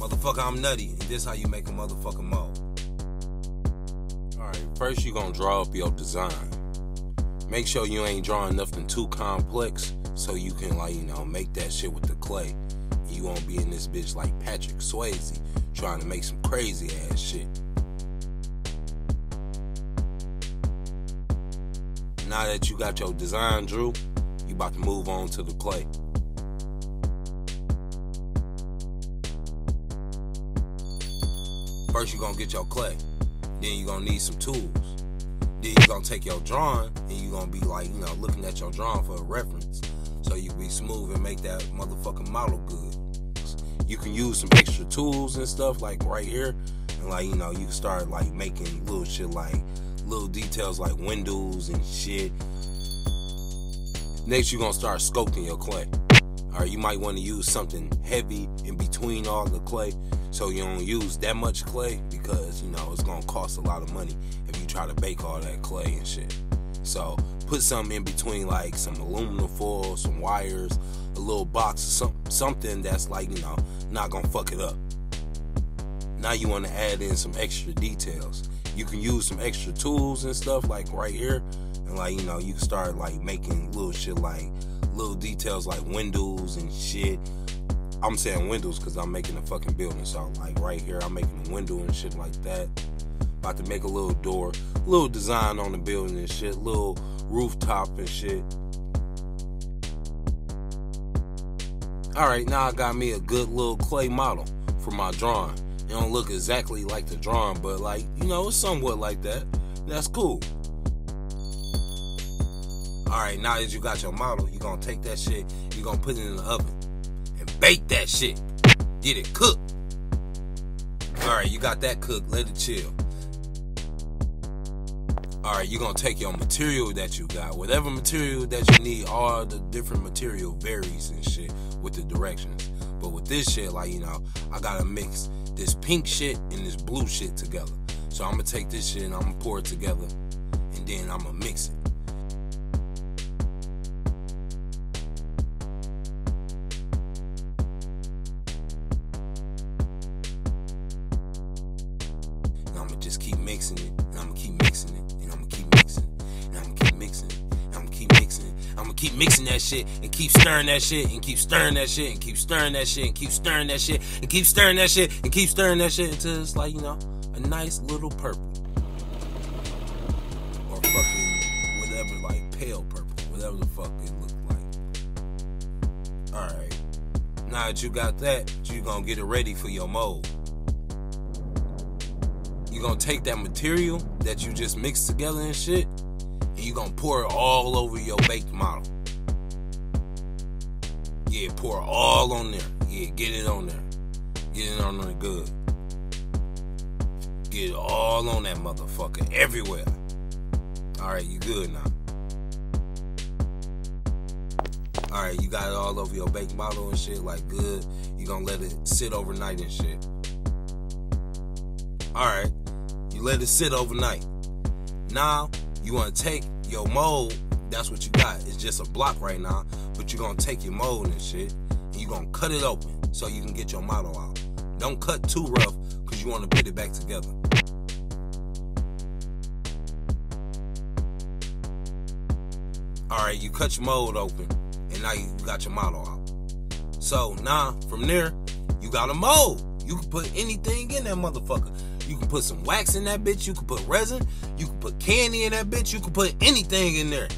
Motherfucker, I'm Nutty, and this how you make a motherfucking mold. Alright, first you gonna draw up your design. Make sure you ain't drawing nothing too complex so you can, like, you know, make that shit with the clay. You won't be in this bitch like Patrick Swayze trying to make some crazy ass shit. Now that you got your design drew, you about to move on to the clay. First you're gonna get your clay, then you're gonna need some tools. Then you're gonna take your drawing and you're gonna be like, you know, looking at your drawing for a reference so you can be smooth and make that motherfucking model good. You can use some extra tools and stuff like right here, and like, you know, you can start like making little shit like little details like windows and shit. Next you're gonna start sculpting your clay. Or you might want to use something heavy in between all the clay so you don't use that much clay, because, you know, it's gonna cost a lot of money if you try to bake all that clay and shit. So put something in between, like some aluminum foil, some wires, a little box, something that's like, you know, not gonna fuck it up. Now you want to add in some extra details. You can use some extra tools and stuff like right here, and like, you know, you can start like making little shit like little details like windows and shit. I'm saying windows because I'm making a fucking building, so like right here I'm making a window and shit like that. About to make a little door, little design on the building and shit, little rooftop and shit. Alright, now I got me a good little clay model for my drawing. It don't look exactly like the drawing, but like, you know, it's somewhat like that. That's cool. Alright, now that you got your model, you're gonna take that shit, you're gonna put it in the oven and bake that shit. Get it cooked. Alright, you got that cooked, let it chill. Alright, you're gonna take your material that you got, whatever material that you need. All the different material varies and shit with the directions. But with this shit, like, you know, I gotta mix this pink shit and this blue shit together. So I'm gonna take this shit and I'm gonna pour it together, and then I'm gonna mix it. And I'm gonna just keep mixing it, and I'm gonna keep mixing it, and I'm gonna keep mixing it, and I'm gonna keep mixing it, and I'm gonna keep mixing it. I'm gonna keep mixing that shit and keep stirring that shit and keep stirring that shit and keep stirring that shit and keep stirring that shit and keep stirring that shit and keep stirring that shit until it's like, you know, a nice little purple. Or fucking whatever, like pale purple, whatever the fuck it look like. Alright. Now that you got that, you're gonna get it ready for your mold. You're gonna take that material that you just mixed together and shit, and you're gonna pour it all over your baked model. Yeah, pour it all on there. Yeah, get it on there. Get it on there good. Get it all on that motherfucker, everywhere. Alright, you good now. Alright, you got it all over your baked model and shit, like good. You gonna let it sit overnight and shit. Alright, you let it sit overnight. Now, you wanna take your mold, that's what you got. It's just a block right now, but you're gonna take your mold and shit, and you're gonna cut it open so you can get your model out. Don't cut too rough, because you wanna put it back together. Alright, you cut your mold open, and now you got your model out. So now, from there, you got a mold. You can put anything in that motherfucker. You can put some wax in that bitch. You can put resin. You can put candy in that bitch. You can put anything in there.